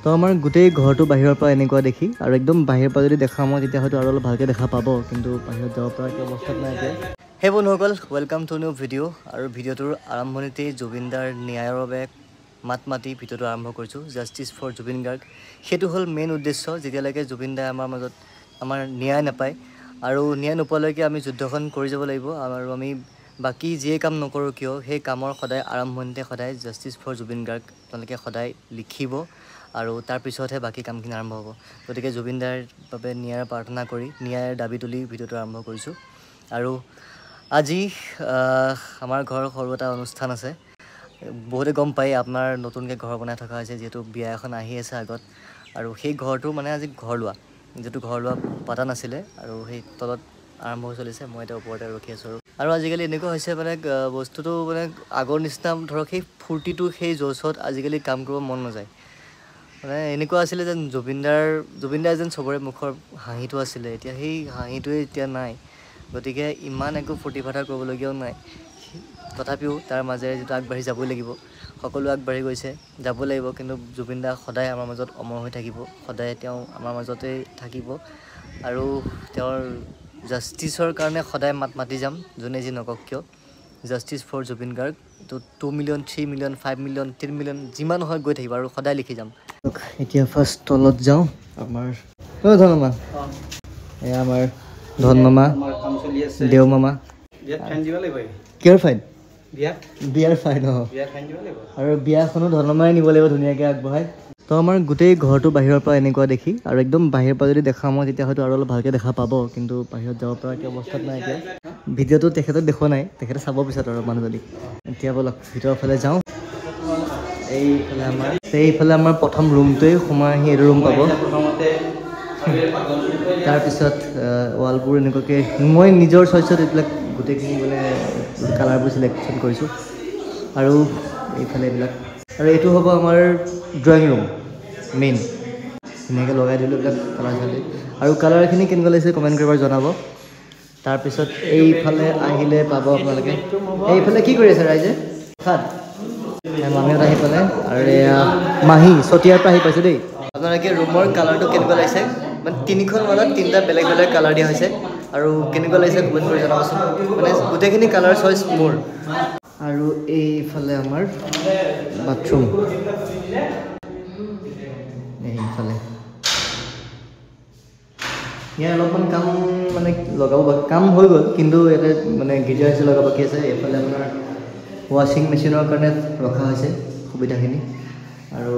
তো আমাৰ গোটেই ঘৰটো বাহিৰৰ পৰা এনেকুৱা দেখি আৰু একদম বাহিৰৰ পৰা যদি দেখা মই তেতিয়া হয়তো আৰু অলপ ভালকৈ দেখা পাব, কিন্তু বাহিৰত যাব পৰা একো অৱস্থাত নাই এতিয়া। সেই বন্ধুসকল, ৱেলকাম টু নিউ ভিডিঅ'। আৰু ভিডিঅ'টোৰ আৰম্ভণিতেই জুবিনদাৰ ন্যায়ৰ বাবে মাত মাতি ভিডিঅ'টো আৰম্ভ কৰিছোঁ, জাষ্টিছ ফৰ জুবিন গাৰ্গ। সেইটো হ'ল মেইন উদ্দেশ্য। যেতিয়ালৈকে জুবিন দাই আমাৰ মাজত আমাৰ ন্যায় নাপায় আৰু ন্যায় নোপোৱালৈকে আমি যুদ্ধখন কৰি যাব লাগিব। আৰু আমি বাকী যিয়ে কাম নকৰোঁ কিয় সেই কামৰ সদায় আৰম্ভণিতে সদায় জাষ্টিছ ফৰ জুবিন গাৰ্গ আপোনালোকে সদায় লিখিব আৰু তাৰপিছতহে বাকী কামখিনি আৰম্ভ হ'ব। গতিকে জুবিন দাৰ বাবে ন্যায়ৰ প্ৰাৰ্থনা কৰি ন্যায়ৰ দাবী তুলি ভিডিঅ'টো আৰম্ভ কৰিছোঁ। আৰু আজি আমাৰ ঘৰৰ সৰু এটা অনুষ্ঠান আছে। বহুতে গম পায় আপোনাৰ নতুনকৈ ঘৰ বনাই থকা হৈছে, যিহেতু বিয়া এখন আহি আছে আগত। আৰু সেই ঘৰটো মানে আজি ঘৰ লোৱা, যিটো ঘৰ লোৱা পতা নাছিলে আৰু সেই তলত আৰম্ভ হৈ চলিছে। মই এতিয়া ওপৰতে ৰখি আছোঁ। আৰু আজিকালি এনেকুৱা হৈছে মানে বস্তুটো মানে আগৰ নিচিনা ধৰক সেই ফূৰ্তিটো সেই জোচত আজিকালি কাম কৰিব মন নাযায়। মানে এনেকুৱা আছিলে যেন জুবিনদাৰ যেন চবৰে মুখৰ হাঁহিটো আছিলে, এতিয়া সেই হাঁহিটোৱে এতিয়া নাই। গতিকে ইমান একো ফূৰ্তি ফাৰ্তা কৰিবলগীয়াও নাই। তথাপিও তাৰ মাজেৰে যিটো আগবাঢ়ি যাবই লাগিব, সকলো আগবাঢ়ি গৈছে, যাব লাগিব। কিন্তু জুবিন দা সদায় আমাৰ মাজত অমৰ হৈ থাকিব, সদায় তেওঁ আমাৰ মাজতেই থাকিব। আৰু তেওঁৰ জাষ্টিছৰ কাৰণে সদায় মাত মাতি যাম, যোনে যি নকওক কিয়। Justice for Zubeen Garg. তো 2 মিলিয়ন, 3 মিলিয়ন, 5 মিলিয়ন, 10 মিলিয়ন যিমান হয় গৈ থাকিব আৰু সদায় লিখি যাম। এতিয়া ফাৰ্ষ্ট তলত যাওঁ। আমাৰ ধন মামা, এয়া আমাৰ ধন মামা, দেও মামা। কিহৰ ফাইন? বিয়াৰ ফাইন। আৰু বিয়াখনো ধন মামাই নিব লাগিব ধুনীয়াকৈ আগবঢ়াই। তো আমাৰ গোটেই ঘৰটো বাহিৰৰ পৰা এনেকুৱা দেখি আৰু একদম বাহিৰৰ পৰা যদি দেখা মই তেতিয়া হয়তো আৰু অলপ ভালকৈ দেখা পাব, কিন্তু বাহিৰত যাব পৰা একো অৱস্থাত নাই এতিয়া। ভিডিঅ'টো তেখেতক দেখুওৱা নাই, তেখেতে চাব পিছত আৰু মানুহজনী। এতিয়া ব'লক ভিতৰৰ ফালে যাওঁ। এইফালে আমাৰ প্ৰথম ৰুমটোৱেই সোমাই আহি এইটো ৰুম পাব। তাৰপিছত ৱালবোৰ এনেকুৱাকৈ মই নিজৰ চইচত এইবিলাক গোটেইখিনি মানে কালাৰবোৰ চিলেকশ্যন কৰিছোঁ। আৰু এইফালে এইবিলাক, আৰু এইটো হ'ব আমাৰ ড্ৰয়িং ৰুম মেইন। ধুনীয়াকৈ লগাই দিলোঁ এইবিলাক কালাৰ চালি। আৰু কালাৰখিনি কেনেকুৱা লাগিছে কমেণ্ট কৰিব জনাব। তাৰপিছত এইফালে আহিলে পাব আপোনালোকে। এইফালে কি কৰি আছে ৰাইজে? ভাত মামীহঁত আহি পালে। আৰু এয়া মাহী চতিয়াৰ পৰা আহি পাইছে দেই। আপোনালোকে ৰুমৰ কালাৰটো কেনেকুৱা লাগিছে? মানে 3খন ৱালত 3টা বেলেগ বেলেগ কালাৰ দিয়া হৈছে। আৰু কেনেকুৱা লাগিছে কমেণ্ট কৰি জনাবচোন। মানে গোটেইখিনি কালাৰ চইচ মোৰ। আৰু এইফালে আমাৰ বাথৰুম, এইফালে ইয়াৰ অলপমান কাম মানে লগাব, কাম হৈ গ'ল, কিন্তু ইয়াতে মানে গীজাৰ হৈছে লগাব বাকী আছে। এইফালে আপোনাৰ ৱাশ্বিং মেচিনৰ কাৰণে ৰখা হৈছে সুবিধাখিনি। আৰু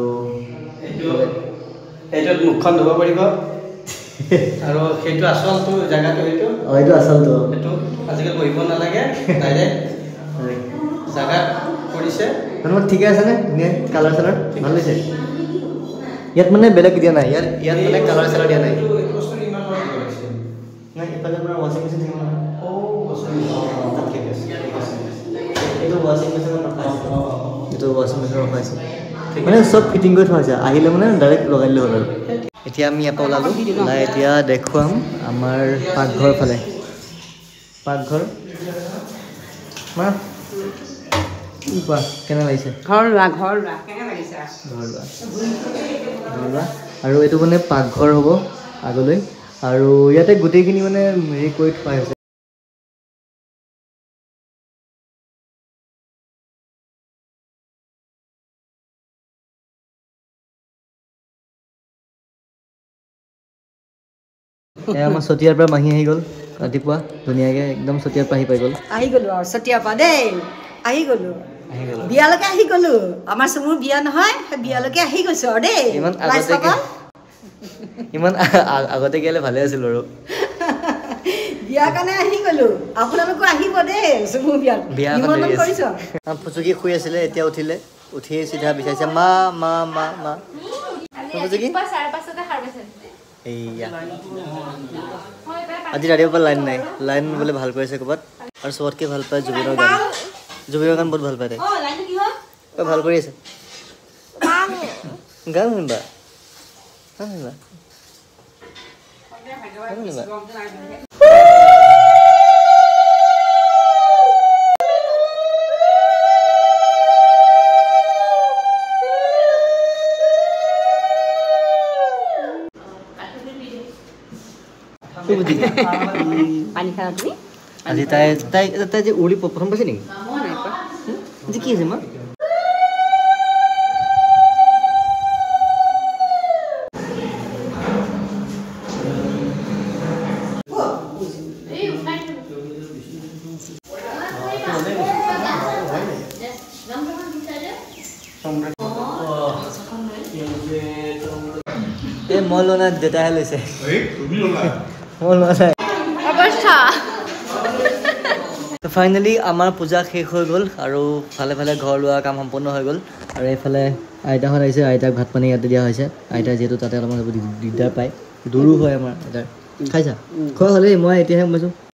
এইটোত মুখখন ধুব পাৰিব। আৰু সেইটো আচলটো জেগাটো, এইটো আচলটো, সেইটো আজিকালি বহিব নালাগে, ডাইৰেক্ট জেগাত কৰিছে। মানে ঠিকে আছেনে? ধুনীয়া কালাৰ চালাৰ ভাল লাগিছে। ইয়াত মানে বেলেগ দিয়া নাই, ইয়াত মানে কালাৰ চালাৰ দিয়া নাই। ইফালে আপোনাৰ ৱাশ্বিং মেচিন থাকিব নহয়। এইটো ৱাশ্বিং মেচিনত ৰখা আছে, এইটো ৱাশ্বিং মেচিনত ৰখা আছে। মানে চব ফিটিং কৰি থোৱা হৈছে, আহিলে মানে ডাইৰেক্ট লগাই দিলে হ'ল আৰু। এতিয়া আমি ইয়াৰ পৰা ওলালোঁ, ওলাই এতিয়া দেখুৱাম আমাৰ পাকঘৰ ফালে। পাকঘৰ মা কোৱা কেনে লাগিছে? ঘৰ লোৱা আৰু এইটো মানে পাকঘৰ হ'ব আগলৈ। আৰু ইয়াতে গোটেইখিনি মানে হেৰি কৰি থোৱা হৈছে। আমাৰ চতিয়াৰ পৰা মাহী আহি গ'ল ৰাতিপুৱা ধুনীয়াকৈ, একদম চতিয়াৰ পৰা আহি পাই গ'ল। আহি গ'লো আৰু চতিয়াৰ পৰা দেই, আহি গ'লো বিয়ালৈকে আহি গ'লো। আমাৰ চমুৰ বিয়া নহয়, সেই বিয়ালৈকে আহি গৈছো আৰু দেই। ইমান আগতে গ'লে ভালে আছিল আৰু বিয়াৰ কাৰণে আহি গ'লো। আপোনালোকো আহিব দেই চমুৰ বিয়াত, নিমন্ত্ৰণ কৰিছো। ফুচুকি শুই আছিলে, এতিয়া উঠিলে, উঠিয়ে চিধা বিচাৰিছে মা মা মা মা। এইয়া আজি ৰাতিপুৱাৰ পৰা লাইন নাই, লাইন বোলে ভাল কৰিছে ক'ৰবাত। আৰু চবতকৈ ভাল পায় জুবিনৰ গান, জুবিনৰ গান বহুত ভাল পায় তাই। ভাল কৰি আছে গান শুনিবা, শুনিবা। বুদ্ধি পানী খালা তুমি আজি তাই তাই তাই যে উৰি প্ৰথম পাইছে নেকি আজি কি আছে মা মই লোৱা নাই দেউতাহে লৈছে মই লোৱা নাই অৱস্থা ফাইনেলি আমাৰ পূজা শেষ হৈ গ'ল আৰু ভালে ভালে ঘৰ লোৱা কাম সম্পূৰ্ণ হৈ গ'ল আৰু এইফালে আইতাহঁত আহিছে আইতাক ভাত পানী ইয়াতে দিয়া হৈছে আইতা যিহেতু তাতে অলপমান দিগদাৰ পায় দূৰো হয় আমাৰ আইতাৰ খাইছা খোৱা হ'লেই মই এতিয়াহে সোমাইছোঁ